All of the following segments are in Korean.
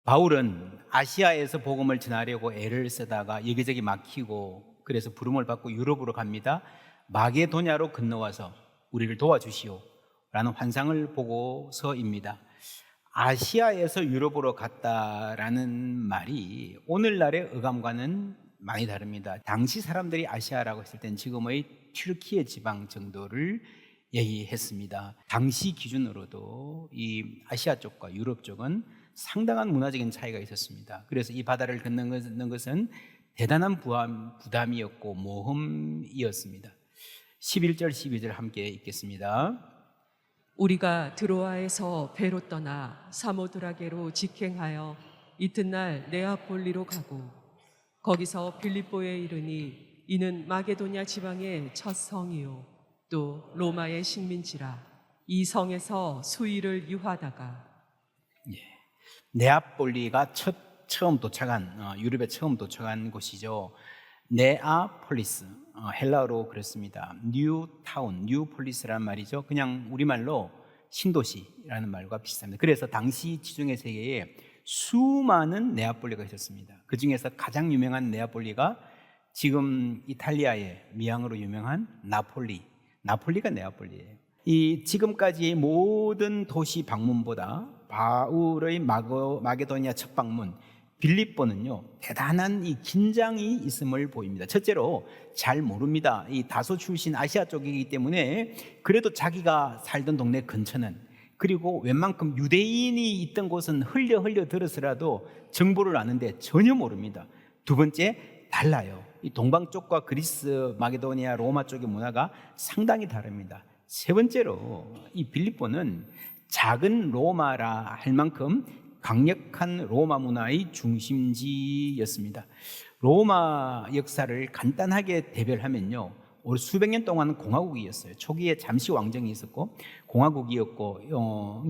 바울은 아시아에서 복음을 전하려고 애를 쓰다가 여기저기 막히고 그래서 부름을 받고 유럽으로 갑니다. 마게도냐로 건너와서 우리를 도와주시오 라는 환상을 보고서입니다. 아시아에서 유럽으로 갔다라는 말이 오늘날의 어감과는 많이 다릅니다. 당시 사람들이 아시아라고 했을 땐 지금의 튀르키예 지방 정도를 얘기했습니다. 당시 기준으로도 이 아시아 쪽과 유럽 쪽은 상당한 문화적인 차이가 있었습니다. 그래서 이 바다를 건너는 것은 대단한 부담이었고 모험이었습니다. 11절 12절 함께 읽겠습니다. 우리가 드로아에서 배로 떠나 사모드라게로 직행하여 이튿날 네아폴리로 가고 거기서 빌립보에 이르니 이는 마게도냐 지방의 첫 성이요 또 로마의 식민지라. 이 성에서 수일을 유하다가 네아폴리가 처음 도착한 유럽에 처음 도착한 곳이죠. 네아폴리스, 헬라어로 그렇습니다. 뉴타운, 뉴폴리스라는 말이죠. 그냥 우리말로 신도시라는 말과 비슷합니다. 그래서 당시 지중해 세계에 수많은 네아폴리가 있었습니다. 그 중에서 가장 유명한 네아폴리가 지금 이탈리아의 미항으로 유명한 나폴리가 네아폴리예요. 이 지금까지의 모든 도시 방문보다 바울의 마게도니아 첫 방문 빌립보는요 대단한 이 긴장이 있음을 보입니다. 첫째로 잘 모릅니다. 이 다소 출신 아시아 쪽이기 때문에 그래도 자기가 살던 동네 근처는 그리고 웬만큼 유대인이 있던 곳은 흘려 들어서라도 정보를 아는데 전혀 모릅니다. 두 번째 달라요. 이 동방 쪽과 그리스, 마게도니아, 로마 쪽의 문화가 상당히 다릅니다. 세 번째로 이 빌립보는 작은 로마라 할 만큼 강력한 로마 문화의 중심지였습니다. 로마 역사를 간단하게 대별하면요 수백 년 동안 공화국이었어요. 초기에 잠시 왕정이 있었고 공화국이었고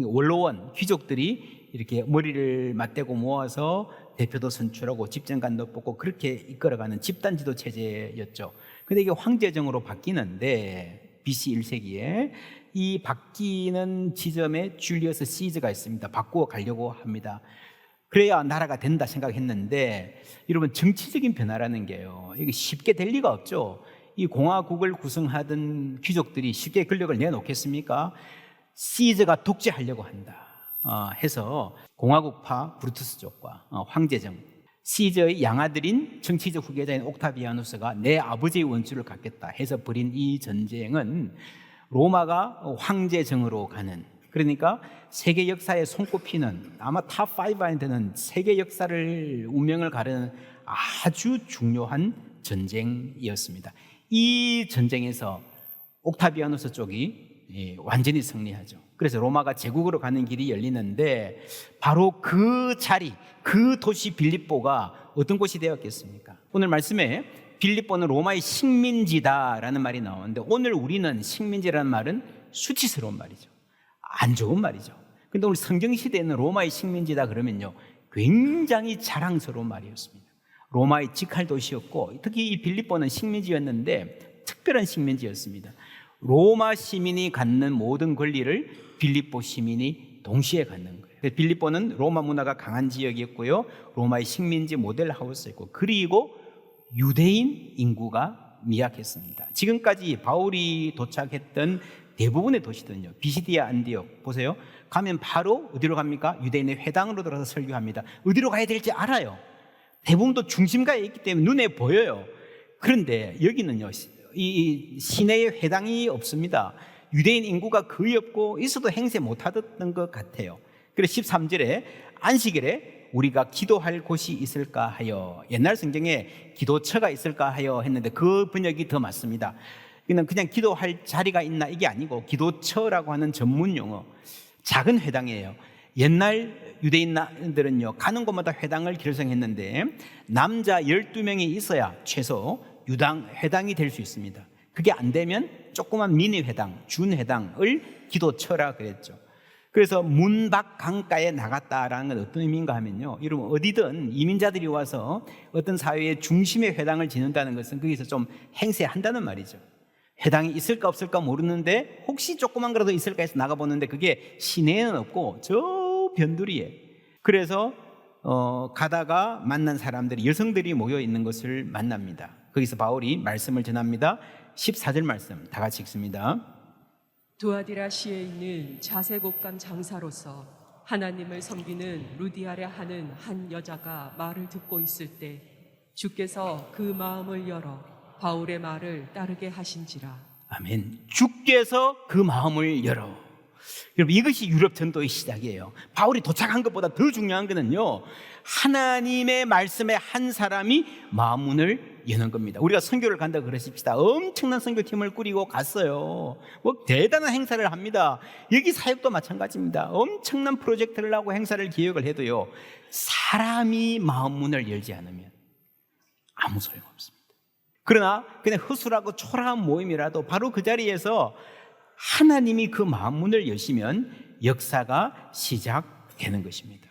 원로원 귀족들이 이렇게 머리를 맞대고 모아서 대표도 선출하고 집정관도 뽑고 그렇게 이끌어가는 집단 지도 체제였죠. 근데 이게 황제정으로 바뀌는데 BC 1세기에 이 바뀌는 지점에 줄리어스 시저가 있습니다. 바꾸어 가려고 합니다. 그래야 나라가 된다 생각했는데 여러분 정치적인 변화라는 게요 이게 쉽게 될 리가 없죠. 이 공화국을 구성하던 귀족들이 쉽게 권력을 내놓겠습니까? 시저가 독재하려고 한다 해서 공화국파 브루투스 쪽과 황제정 시저의 양아들인 정치적 후계자인 옥타비아누스가 내 아버지의 원수를 갚겠다 해서 벌인 이 전쟁은 로마가 황제정으로 가는 그러니까 세계 역사에 손꼽히는 아마 탑5 안에 드는 세계 역사를 운명을 가르는 아주 중요한 전쟁이었습니다. 이 전쟁에서 옥타비아누스 쪽이 완전히 승리하죠. 그래서 로마가 제국으로 가는 길이 열리는데 바로 그 자리, 그 도시 빌립보가 어떤 곳이 되었겠습니까? 오늘 말씀에 빌립보는 로마의 식민지다라는 말이 나오는데 오늘 우리는 식민지라는 말은 수치스러운 말이죠. 안 좋은 말이죠. 근데 오늘 성경시대에는 로마의 식민지다 그러면요 굉장히 자랑스러운 말이었습니다. 로마의 직할도시였고 특히 이 빌립보는 식민지였는데 특별한 식민지였습니다. 로마 시민이 갖는 모든 권리를 빌립보 시민이 동시에 갖는 거예요. 빌립보는 로마 문화가 강한 지역이었고요 로마의 식민지 모델 하우스였고 그리고 유대인 인구가 미약했습니다. 지금까지 바울이 도착했던 대부분의 도시들은요 비시디아 안디옥 보세요. 가면 바로 어디로 갑니까? 유대인의 회당으로 들어서 설교합니다. 어디로 가야 될지 알아요. 대부분도 중심가에 있기 때문에 눈에 보여요. 그런데 여기는요 이 시내에 회당이 없습니다. 유대인 인구가 거의 없고 있어도 행세 못하던 것 같아요. 그래서 13절에 안식일에 우리가 기도할 곳이 있을까 하여 옛날 성경에 기도처가 있을까 하여 했는데 그 번역이 더 맞습니다. 그냥 기도할 자리가 있나 이게 아니고 기도처라고 하는 전문 용어 작은 회당이에요. 옛날 유대인들은요 가는 곳마다 회당을 결성했는데 남자 12명이 있어야 최소 회당이 될 수 있습니다. 그게 안 되면 조그만 미니 회당, 준회당을 기도처라 그랬죠. 그래서 문 밖 강가에 나갔다라는 건 어떤 의미인가 하면요 여러분 어디든 이민자들이 와서 어떤 사회의 중심에 회당을 짓는다는 것은 거기서 좀 행세한다는 말이죠. 회당이 있을까 없을까 모르는데 혹시 조그만 거라도 있을까 해서 나가보는데 그게 시내에는 없고 저 변두리에 그래서 가다가 만난 사람들이, 여성들이 모여 있는 것을 만납니다. 거기서 바울이 말씀을 전합니다. 14절 말씀 다 같이 읽습니다. 두아디라시에 있는 자색 옷감 장사로서 하나님을 섬기는 루디아라 하는 한 여자가 말을 듣고 있을 때 주께서 그 마음을 열어 바울의 말을 따르게 하신지라. 아멘. 주께서 그 마음을 열어. 여러분, 이것이 유럽 전도의 시작이에요. 바울이 도착한 것보다 더 중요한 것은요, 하나님의 말씀에 한 사람이 마음문을 여는 겁니다. 우리가 선교를 간다 그러십시다. 엄청난 선교팀을 꾸리고 갔어요. 뭐 대단한 행사를 합니다. 여기 사역도 마찬가지입니다. 엄청난 프로젝트를 하고 행사를 기획을 해도요, 사람이 마음문을 열지 않으면 아무 소용없습니다. 그러나 그냥 허술하고 초라한 모임이라도 바로 그 자리에서 하나님이 그 마음문을 여시면 역사가 시작되는 것입니다.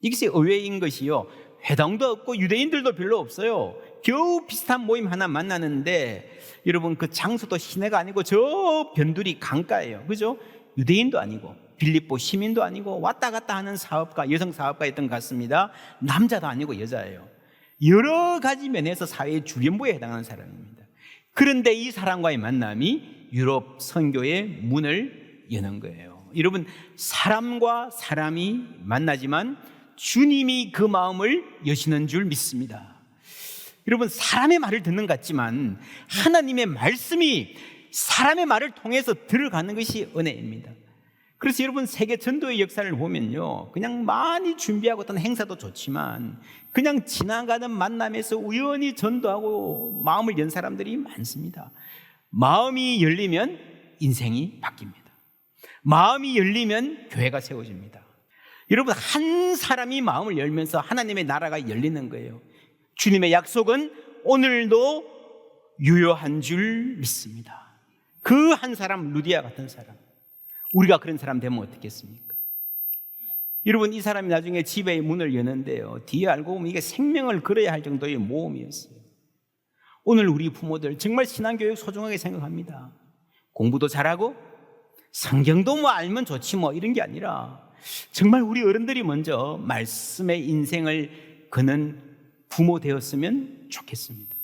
이것이 의외인 것이요, 회당도 없고 유대인들도 별로 없어요. 겨우 비슷한 모임 하나 만나는데, 여러분, 그 장소도 시내가 아니고 저 변두리 강가예요. 그죠? 유대인도 아니고 빌립보 시민도 아니고 왔다 갔다 하는 사업가, 여성 사업가였던 것 같습니다. 남자도 아니고 여자예요. 여러 가지 면에서 사회의 주변부에 해당하는 사람입니다. 그런데 이 사람과의 만남이 유럽 선교의 문을 여는 거예요. 여러분, 사람과 사람이 만나지만 주님이 그 마음을 여시는 줄 믿습니다. 여러분, 사람의 말을 듣는 것 같지만 하나님의 말씀이 사람의 말을 통해서 들어가는 것이 은혜입니다. 그래서 여러분, 세계 전도의 역사를 보면요, 그냥 많이 준비하고 어떤 행사도 좋지만 그냥 지나가는 만남에서 우연히 전도하고 마음을 연 사람들이 많습니다. 마음이 열리면 인생이 바뀝니다. 마음이 열리면 교회가 세워집니다. 여러분, 한 사람이 마음을 열면서 하나님의 나라가 열리는 거예요. 주님의 약속은 오늘도 유효한 줄 믿습니다. 그 한 사람, 루디아 같은 사람, 우리가 그런 사람 되면 어떻겠습니까? 여러분, 이 사람이 나중에 집의 문을 여는데요, 뒤에 알고 보면 이게 생명을 걸어야 할 정도의 모험이었어요. 오늘 우리 부모들 정말 신앙교육 소중하게 생각합니다. 공부도 잘하고 성경도 뭐 알면 좋지 뭐 이런 게 아니라 정말 우리 어른들이 먼저 말씀의 인생을 거는 부모 되었으면 좋겠습니다.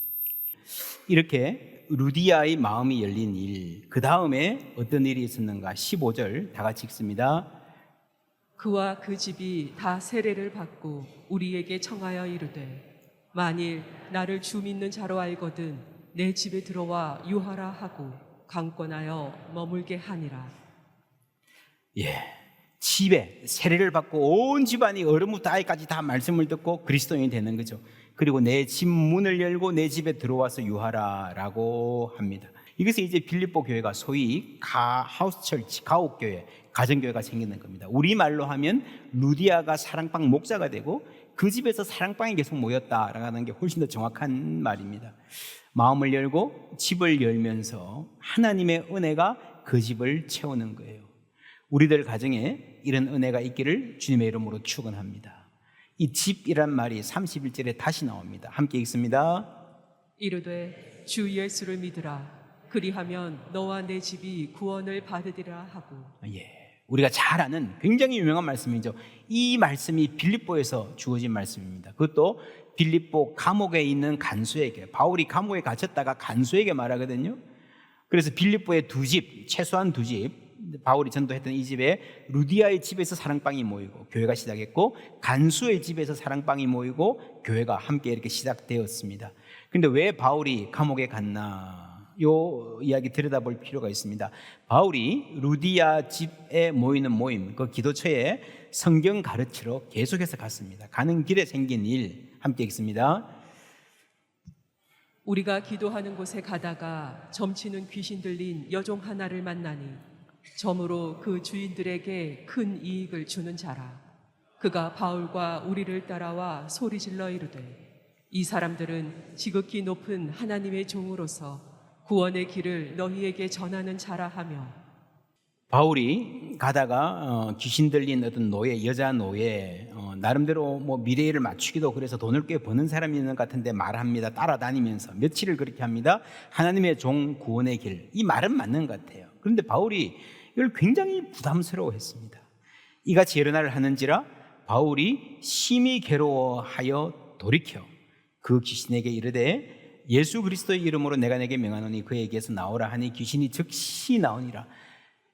이렇게 루디아의 마음이 열린 일, 그 다음에 어떤 일이 있었는가? 15절 다 같이 읽습니다. 그와 그 집이 다 세례를 받고 우리에게 청하여 이르되 만일 나를 주 믿는 자로 알거든 내 집에 들어와 유하라 하고 강권하여 머물게 하니라. 예, 집에 세례를 받고 온 집안이 어른부터 아이까지 다 말씀을 듣고 그리스도인이 되는 거죠. 그리고 내 집 문을 열고 내 집에 들어와서 유하라라고 합니다. 이것이 이제 빌립보 교회가 소위 하우스처치, 가옥교회, 가정교회가 생기는 겁니다. 우리말로 하면 루디아가 사랑방 목자가 되고 그 집에서 사랑방이 계속 모였다라는 게 훨씬 더 정확한 말입니다. 마음을 열고 집을 열면서 하나님의 은혜가 그 집을 채우는 거예요. 우리들 가정에 이런 은혜가 있기를 주님의 이름으로 축원합니다. 이 집이란 말이 31절에 다시 나옵니다. 함께 읽습니다. 이르되 주 예수를 믿으라. 그리하면 너와 내 집이 구원을 받으리라 하고. 예, 우리가 잘 아는 굉장히 유명한 말씀이죠. 이 말씀이 빌립보에서 주어진 말씀입니다. 그것도 빌립보 감옥에 있는 간수에게, 바울이 감옥에 갇혔다가 간수에게 말하거든요. 그래서 빌립보의 두 집, 최소한 두 집, 바울이 전도했던 이 집에 루디아의 집에서 사랑방이 모이고 교회가 시작했고, 간수의 집에서 사랑방이 모이고 교회가 함께 이렇게 시작되었습니다. 그런데 왜 바울이 감옥에 갔나? 요 이야기 들여다볼 필요가 있습니다. 바울이 루디아 집에 모이는 모임, 그 기도처에 성경 가르치러 계속해서 갔습니다. 가는 길에 생긴 일 함께 읽습니다. 우리가 기도하는 곳에 가다가 점치는 귀신 들린 여종 하나를 만나니 점으로 그 주인들에게 큰 이익을 주는 자라. 그가 바울과 우리를 따라와 소리질러 이르되 이 사람들은 지극히 높은 하나님의 종으로서 구원의 길을 너희에게 전하는 자라 하며. 바울이 가다가 귀신 들린 어떤 노예, 여자 노예, 나름대로 뭐 미래를 맞추기도 그래서 돈을 꽤 버는 사람이 있는 것 같은데 말합니다. 따라다니면서 며칠을 그렇게 합니다. 하나님의 종 구원의 길, 이 말은 맞는 것 같아요. 그런데 바울이 이걸 굉장히 부담스러워했습니다. 이같이 여러 날을 하는지라 바울이 심히 괴로워하여 돌이켜 그 귀신에게 이르되 예수 그리스도의 이름으로 내가 내게 명하노니 그에게서 나오라 하니 귀신이 즉시 나오니라.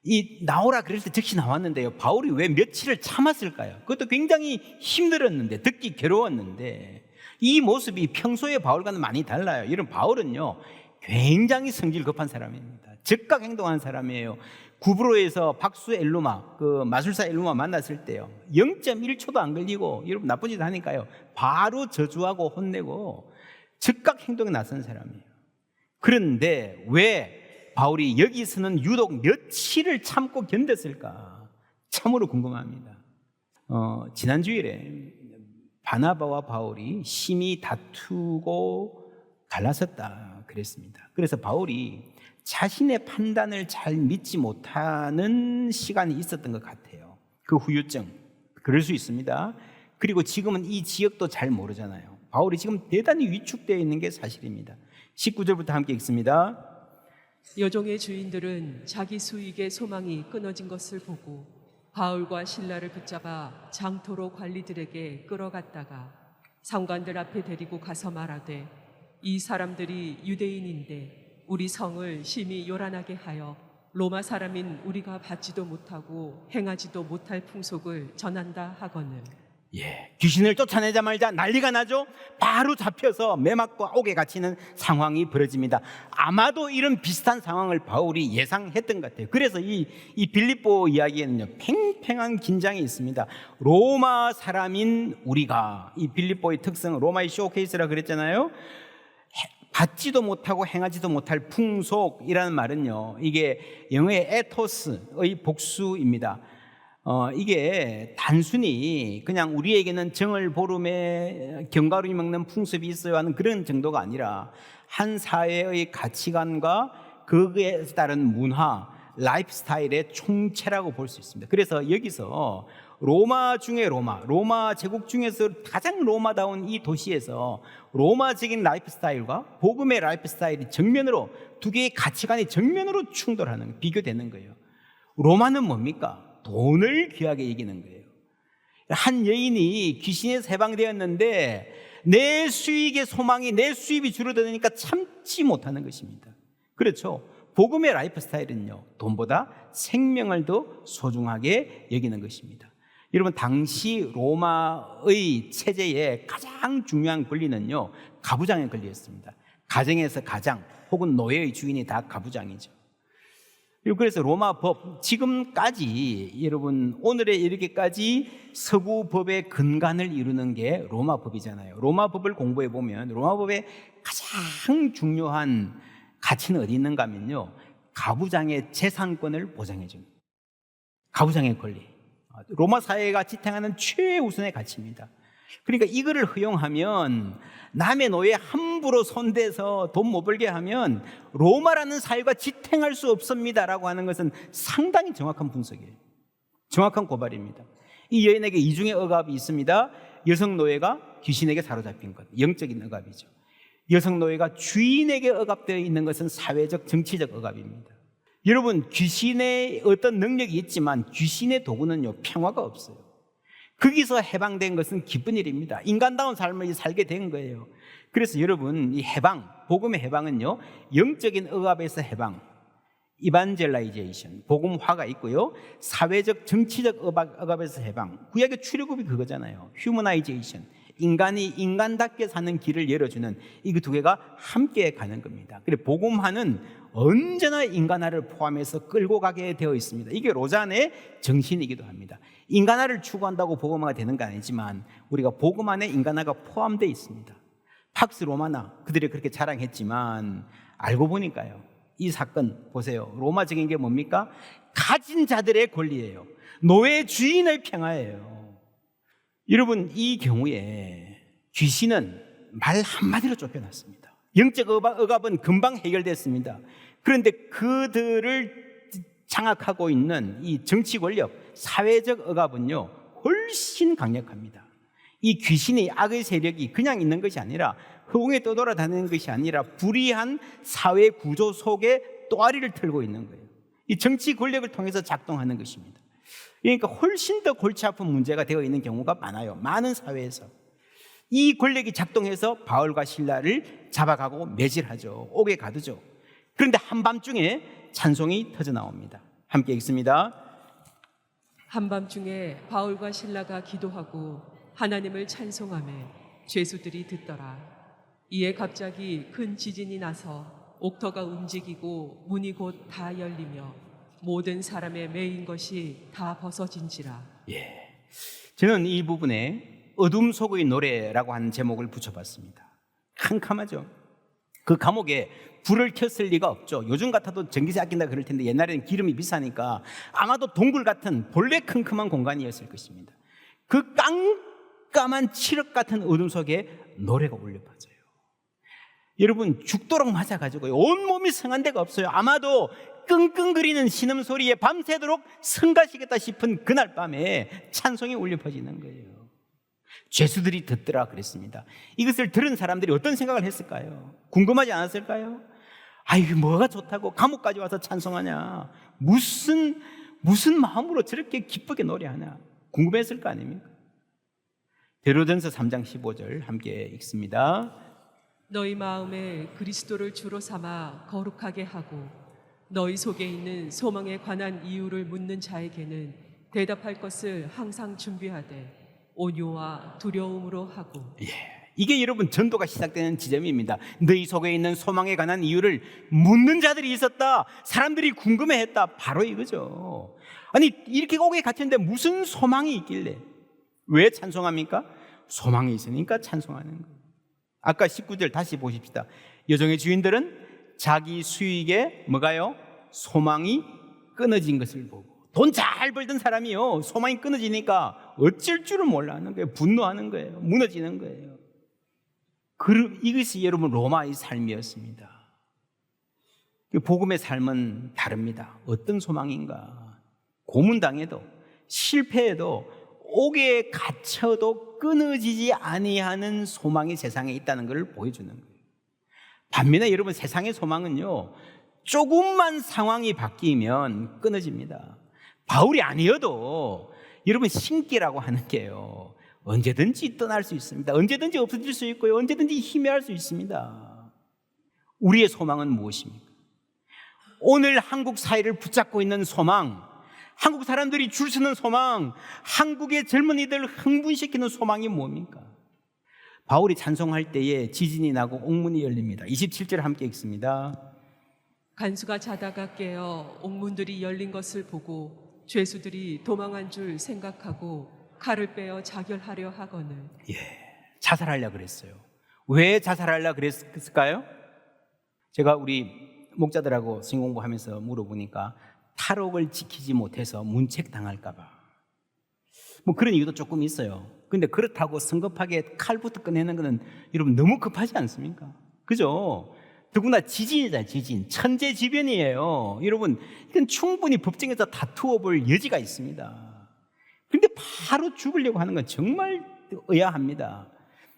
이 나오라 그럴 때 즉시 나왔는데요, 바울이 왜 며칠을 참았을까요? 그것도 굉장히 힘들었는데, 듣기 괴로웠는데, 이 모습이 평소의 바울과는 많이 달라요. 이런 바울은요 굉장히 성질 급한 사람입니다. 즉각 행동하는 사람이에요. 구브로에서 박수 엘루마, 그 마술사 엘루마 만났을 때요 0.1초도 안 걸리고, 여러분 나쁜 짓 하니까요 바로 저주하고 혼내고 즉각 행동에 나선 사람이에요. 그런데 왜 바울이 여기서는 유독 며칠을 참고 견뎠을까? 참으로 궁금합니다. 지난 주일에 바나바와 바울이 심히 다투고 갈라섰다 그랬습니다. 그래서 바울이 자신의 판단을 잘 믿지 못하는 시간이 있었던 것 같아요. 그 후유증, 그럴 수 있습니다. 그리고 지금은 이 지역도 잘 모르잖아요. 바울이 지금 대단히 위축되어 있는 게 사실입니다. 19절부터 함께 읽습니다. 여종의 주인들은 자기 수익의 소망이 끊어진 것을 보고 바울과 실라를 붙잡아 장토로 관리들에게 끌어갔다가 상관들 앞에 데리고 가서 말하되 이 사람들이 유대인인데 우리 성을 심히 요란하게 하여 로마 사람인 우리가 받지도 못하고 행하지도 못할 풍속을 전한다 하거늘. 귀신을 쫓아내자 말자 난리가 나죠. 바로 잡혀서 매맞고 옥에 갇히는 상황이 벌어집니다. 아마도 이런 비슷한 상황을 바울이 예상했던 것 같아요. 그래서 이 빌립보 이야기에는요 팽팽한 긴장이 있습니다. 로마 사람인 우리가, 이 빌립보의 특성, 로마의 쇼케이스라 그랬잖아요. 받지도 못하고 행하지도 못할 풍속이라는 말은요, 이게 영어의 에토스의 복수입니다. 이게 단순히 그냥 우리에게는 정을 보름에 견과류 먹는 풍습이 있어요 하는 그런 정도가 아니라 한 사회의 가치관과 그에 따른 문화, 라이프 스타일의 총체라고 볼 수 있습니다. 그래서 여기서 로마 중에 로마 제국 중에서 가장 로마다운 이 도시에서 로마적인 라이프 스타일과 복음의 라이프 스타일이 정면으로, 두 개의 가치관이 정면으로 충돌하는, 비교되는 거예요. 로마는 뭡니까? 돈을 귀하게 여기는 거예요. 한 여인이 귀신에서 해방되었는데 내 수익의 소망이, 내 수입이 줄어드니까 참지 못하는 것입니다. 그렇죠. 복음의 라이프 스타일은요 돈보다 생명을 더 소중하게 여기는 것입니다. 여러분, 당시 로마의 체제의 가장 중요한 권리는요 가부장의 권리였습니다. 가정에서 가장 혹은 노예의 주인이 다 가부장이죠. 그래서 로마 법, 지금까지 여러분 오늘에 이르기까지 서구 법의 근간을 이루는 게 로마 법이잖아요. 로마 법을 공부해 보면 로마 법의 가장 중요한 가치는 어디 있는가 하면요 가부장의 재산권을 보장해 줍니다. 가부장의 권리, 로마 사회가 지탱하는 최우선의 가치입니다. 그러니까 이거를 허용하면, 남의 노예에 함부로 손대서 돈 못 벌게 하면 로마라는 사회가 지탱할 수 없습니다라고 하는 것은 상당히 정확한 분석이에요. 정확한 고발입니다. 이 여인에게 이중의 억압이 있습니다. 여성 노예가 귀신에게 사로잡힌 것, 영적인 억압이죠. 여성 노예가 주인에게 억압되어 있는 것은 사회적, 정치적 억압입니다. 여러분, 귀신의 어떤 능력이 있지만 귀신의 도구는요 평화가 없어요. 거기서 해방된 것은 기쁜 일입니다. 인간다운 삶을 살게 된 거예요. 그래서 여러분, 이 해방, 복음의 해방은요 영적인 억압에서 해방, 이반젤라이제이션, 복음화가 있고요, 사회적, 정치적 억압에서 해방. 구약의 출애굽이 그거잖아요. 휴머나이제이션, 인간이 인간답게 사는 길을 열어주는, 이 두 개가 함께 가는 겁니다. 그래서 복음화는 언제나 인간화를 포함해서 끌고 가게 되어 있습니다. 이게 로잔의 정신이기도 합니다. 인간화를 추구한다고 복음화가 되는 건 아니지만 우리가 복음 안에 인간화가 포함되어 있습니다. 팍스 로마나 그들이 그렇게 자랑했지만 알고 보니까요 이 사건 보세요. 로마적인 게 뭡니까? 가진 자들의 권리예요. 노예 주인의 평화예요. 여러분, 이 경우에 귀신은 말 한마디로 쫓겨났습니다. 영적 억압은 금방 해결됐습니다. 그런데 그들을 장악하고 있는 이 정치 권력, 사회적 억압은요 훨씬 강력합니다. 이 귀신이, 악의 세력이 그냥 있는 것이 아니라, 허공에 떠돌아다니는 것이 아니라 불의한 사회 구조 속에 또아리를 틀고 있는 거예요. 이 정치 권력을 통해서 작동하는 것입니다. 그러니까 훨씬 더 골치 아픈 문제가 되어 있는 경우가 많아요. 많은 사회에서. 이 권력이 작동해서 바울과 실라를 잡아가고 매질하죠. 옥에 가두죠. 그런데 한밤중에 찬송이 터져 나옵니다. 함께 읽습니다. 한밤중에 바울과 실라가 기도하고 하나님을 찬송하며 죄수들이 듣더라. 이에 갑자기 큰 지진이 나서 옥터가 움직이고 문이 곧 다 열리며 모든 사람의 매인 것이 다 벗어진지라. 저는 이 부분에 어둠 속의 노래라고 하는 제목을 붙여봤습니다. 캄캄하죠. 그 감옥에 불을 켰을 리가 없죠. 요즘 같아도 전기세 아낀다 그럴 텐데 옛날에는 기름이 비싸니까 아마도 동굴 같은 본래 컴컴한 공간이었을 것입니다. 그 깜깜한 칠흑 같은 어둠 속에 노래가 울려 퍼져요. 여러분 죽도록 맞아가지고 온몸이 성한 데가 없어요. 아마도 끙끙거리는 신음소리에 밤새도록 성가시겠다 싶은 그날 밤에 찬송이 울려 퍼지는 거예요. 죄수들이 듣더라 그랬습니다. 이것을 들은 사람들이 어떤 생각을 했을까요? 궁금하지 않았을까요? 아이 뭐가 좋다고 감옥까지 와서 찬송하냐, 무슨 마음으로 저렇게 기쁘게 노래하냐, 궁금했을 거 아닙니까? 베드로전서 3장 15절 함께 읽습니다. 너희 마음에 그리스도를 주로 삼아 거룩하게 하고 너희 속에 있는 소망에 관한 이유를 묻는 자에게는 대답할 것을 항상 준비하되 온유와 두려움으로 하고. 이게 여러분 전도가 시작되는 지점입니다. 너희 속에 있는 소망에 관한 이유를 묻는 자들이 있었다. 사람들이 궁금해했다. 바로 이거죠. 아니 이렇게 옥에 갇혔는데 무슨 소망이 있길래 왜 찬송합니까? 소망이 있으니까 찬송하는 거예요. 아까 19절 다시 보십시다. 여종의 주인들은 자기 수익에 뭐가요? 소망이 끊어진 것을 보고. 돈 잘 벌던 사람이요, 소망이 끊어지니까 어쩔 줄을 몰라 하는 거예요. 분노하는 거예요. 무너지는 거예요. 이것이 여러분 로마의 삶이었습니다. 복음의 삶은 다릅니다. 어떤 소망인가? 고문당해도 실패해도 옥에 갇혀도 끊어지지 아니하는 소망이 세상에 있다는 것을 보여주는 거예요. 반면에 여러분 세상의 소망은요, 조금만 상황이 바뀌면 끊어집니다. 바울이 아니어도 여러분 신기라고 하는 게요, 언제든지 떠날 수 있습니다. 언제든지 없어질 수 있고요, 언제든지 희미할 수 있습니다. 우리의 소망은 무엇입니까? 오늘 한국 사회를 붙잡고 있는 소망, 한국 사람들이 줄 서는 소망, 한국의 젊은이들 흥분시키는 소망이 뭡니까? 바울이 찬송할 때에 지진이 나고 옥문이 열립니다. 27절 함께 읽습니다. 간수가 자다가 깨어 옥문들이 열린 것을 보고 죄수들이 도망한 줄 생각하고 칼을 빼어 자결하려 하거늘. 자살하려 그랬어요. 왜 자살하려 그랬을까요? 제가 우리 목자들하고 성경 공부하면서 물어보니까 탈옥을 지키지 못해서 문책당할까 봐. 뭐 그런 이유도 조금 있어요. 근데 그렇다고 성급하게 칼부터 꺼내는 것은 여러분 너무 급하지 않습니까? 그죠? 더구나 지진이잖아요. 지진, 천재지변이에요. 여러분 이건 충분히 법정에서 다투어 볼 여지가 있습니다. 그런데 바로 죽으려고 하는 건 정말 의아합니다.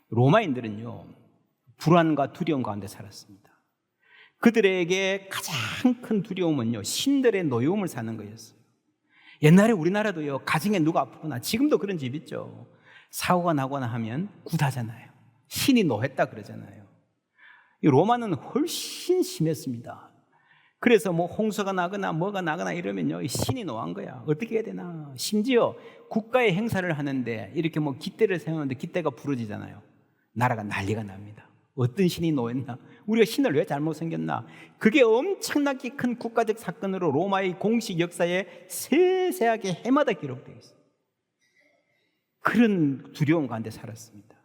로마인들은요, 불안과 두려움 가운데 살았습니다. 그들에게 가장 큰 두려움은요, 신들의 노여움을 사는 거였어요. 옛날에 우리나라도요, 가정에 누가 아프거나, 지금도 그런 집 있죠, 사고가 나거나 하면 굿하잖아요. 신이 노했다 그러잖아요. 이 로마는 훨씬 심했습니다. 그래서 뭐 홍수가 나거나 뭐가 나거나 이러면요, 신이 노한 거야. 어떻게 해야 되나. 심지어 국가의 행사를 하는데 이렇게 뭐 깃대를 세우는데 깃대가 부러지잖아요. 나라가 난리가 납니다. 어떤 신이 노했나? 우리가 신을 왜 잘못 생겼나? 그게 엄청나게 큰 국가적 사건으로 로마의 공식 역사에 세세하게 해마다 기록되어 있어요. 그런 두려움 가운데 살았습니다.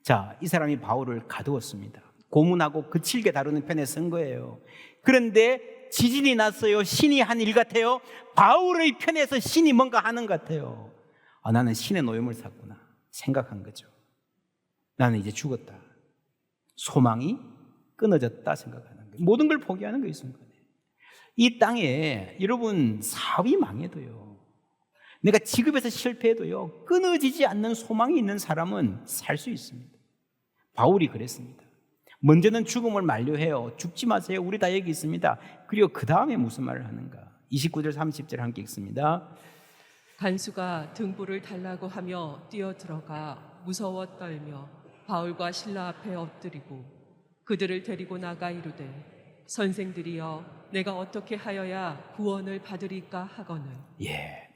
자, 이 사람이 바울을 가두었습니다. 고문하고 거칠게 다루는 편에 선 거예요. 그런데 지진이 났어요. 신이 한 일 같아요. 바울의 편에서 신이 뭔가 하는 것 같아요. 나는 신의 노임을 샀구나 생각한 거죠. 나는 이제 죽었다. 소망이 끊어졌다 생각하는 거예요. 모든 걸 포기하는 거예요. 이 땅에 여러분 사업이 망해도요, 내가 직업에서 실패해도요, 끊어지지 않는 소망이 있는 사람은 살 수 있습니다. 바울이 그랬습니다. 먼저는 죽음을 만류해요. 죽지 마세요. 우리 다 여기 있습니다. 그리고 그 다음에 무슨 말을 하는가? 29절 30절 함께 읽습니다. 간수가 등불을 달라고 하며 뛰어들어가 무서워 떨며 바울과 실라 앞에 엎드리고 그들을 데리고 나가 이르되 선생들이여 내가 어떻게 하여야 구원을 받으리까 하거늘.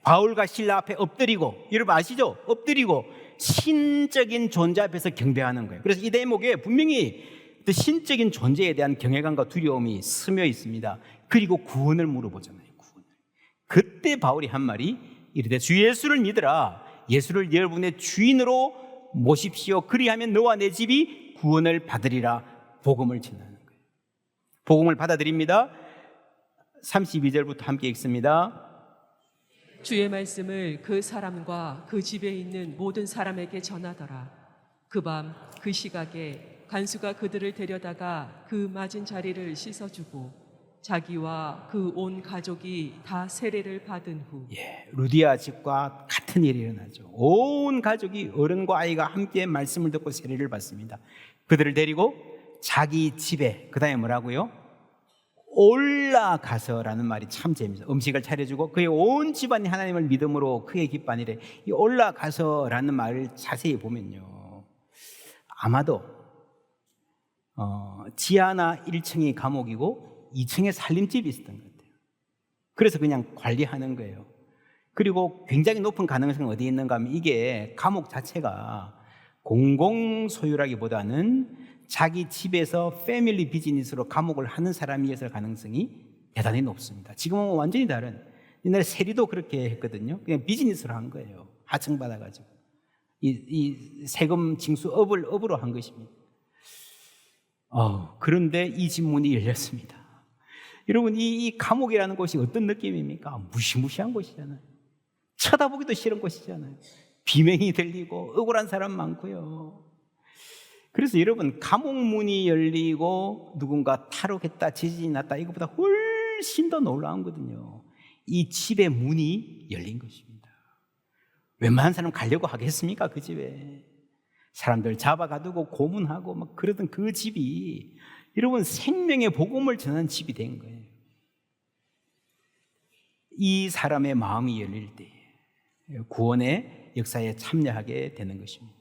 바울과 실라 앞에 엎드리고, 여러분 아시죠? 엎드리고 신적인 존재 앞에서 경배하는 거예요. 그래서 이 대목에 분명히 그 신적인 존재에 대한 경외감과 두려움이 스며 있습니다. 그리고 구원을 물어보잖아요. 구원을. 그때 바울이 한 말이 이르되 주 예수를 믿으라. 예수를 여러분의 주인으로 모십시오. 그리하면 너와 내 집이 구원을 받으리라. 복음을 전하는 거예요. 복음을 받아들입니다. 32절부터 함께 읽습니다. 주의 말씀을 그 사람과 그 집에 있는 모든 사람에게 전하더라. 그 밤 그 시각에 간수가 그들을 데려다가 그 맞은 자리를 씻어주고 자기와 그 온 가족이 다 세례를 받은 후 루디아 집과 같은 일이 일어나죠. 온 가족이 어른과 아이가 함께 말씀을 듣고 세례를 받습니다. 그들을 데리고 자기 집에, 그 다음에 뭐라고요? 올라가서라는 말이 참 재미있어요. 음식을 차려주고 그의 온 집안이 하나님을 믿음으로 크게 기뻐하니래. 이 올라가서라는 말을 자세히 보면요, 아마도 지하나 1층이 감옥이고 2층에 살림집이 있었던 것 같아요. 그래서 그냥 관리하는 거예요. 그리고 굉장히 높은 가능성은 어디에 있는가 하면 이게 감옥 자체가 공공소유라기보다는 자기 집에서 패밀리 비즈니스로 감옥을 하는 사람이었을 가능성이 대단히 높습니다. 지금은 완전히 다른, 옛날에 세리도 그렇게 했거든요. 그냥 비즈니스로 한 거예요. 하청 받아가지고 이 세금 징수 업으로 한 것입니다. 그런데 이 집 문이 열렸습니다. 여러분, 이 감옥이라는 곳이 어떤 느낌입니까? 무시무시한 곳이잖아요. 쳐다보기도 싫은 곳이잖아요. 비명이 들리고 억울한 사람 많고요. 그래서 여러분, 감옥 문이 열리고 누군가 탈옥했다, 지진이 났다, 이것보다 훨씬 더 놀라운 거거든요. 이 집의 문이 열린 것입니다. 웬만한 사람 가려고 하겠습니까? 그 집에 사람들 잡아가두고 고문하고 막 그러던 그 집이 여러분 생명의 복음을 전하는 집이 된 거예요. 이 사람의 마음이 열릴 때 구원의 역사에 참여하게 되는 것입니다.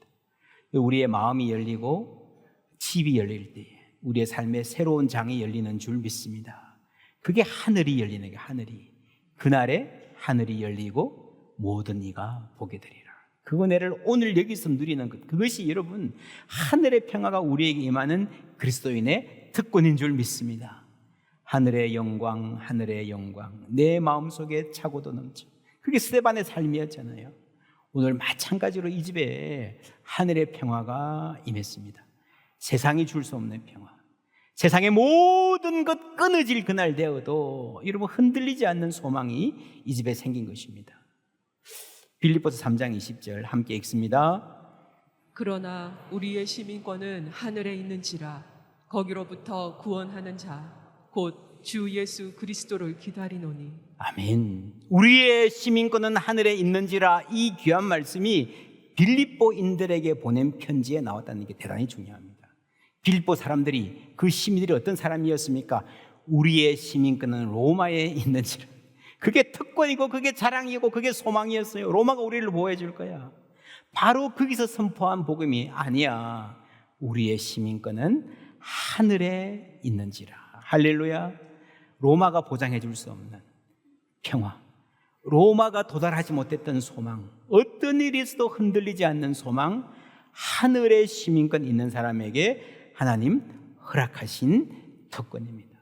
우리의 마음이 열리고 집이 열릴 때 우리의 삶에 새로운 장이 열리는 줄 믿습니다. 그게 하늘이 열리는 게, 하늘이, 그날에 하늘이 열리고 모든 이가 보게 되리라. 그 은혜를 오늘 여기서 누리는 것, 그것이 여러분 하늘의 평화가 우리에게 임하는 그리스도인의 특권인 줄 믿습니다. 하늘의 영광, 하늘의 영광, 내 마음속에 차고도 넘쳐. 그게 스데반의 삶이었잖아요. 오늘 마찬가지로 이 집에 하늘의 평화가 임했습니다. 세상이 줄 수 없는 평화, 세상의 모든 것 끊어질 그날 되어도 여러분 흔들리지 않는 소망이 이 집에 생긴 것입니다. 빌립보서 3장 20절 함께 읽습니다. 그러나 우리의 시민권은 하늘에 있는지라 거기로부터 구원하는 자 곧 주 예수 그리스도를 기다리노니. 아멘. 우리의 시민권은 하늘에 있는지라, 이 귀한 말씀이 빌립보인들에게 보낸 편지에 나왔다는 게 대단히 중요합니다. 빌립보 사람들이, 그 시민들이 어떤 사람이었습니까? 우리의 시민권은 로마에 있는지라. 그게 특권이고 그게 자랑이고 그게 소망이었어요. 로마가 우리를 보호해 줄 거야. 바로 거기서 선포한 복음이 아니야. 우리의 시민권은 하늘에 있는지라. 할렐루야. 로마가 보장해 줄 수 없는 평화, 로마가 도달하지 못했던 소망, 어떤 일이 있어도 흔들리지 않는 소망, 하늘의 시민권 있는 사람에게 하나님 허락하신 특권입니다.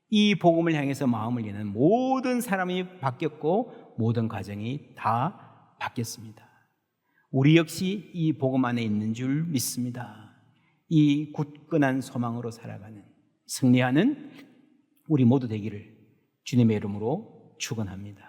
이 복음을 향해서 마음을 여는 모든 사람이 바뀌었고 모든 가정이 다 바뀌었습니다. 우리 역시 이 복음 안에 있는 줄 믿습니다. 이 굳건한 소망으로 살아가는, 승리하는 우리 모두 되기를 주님의 이름으로 축원합니다.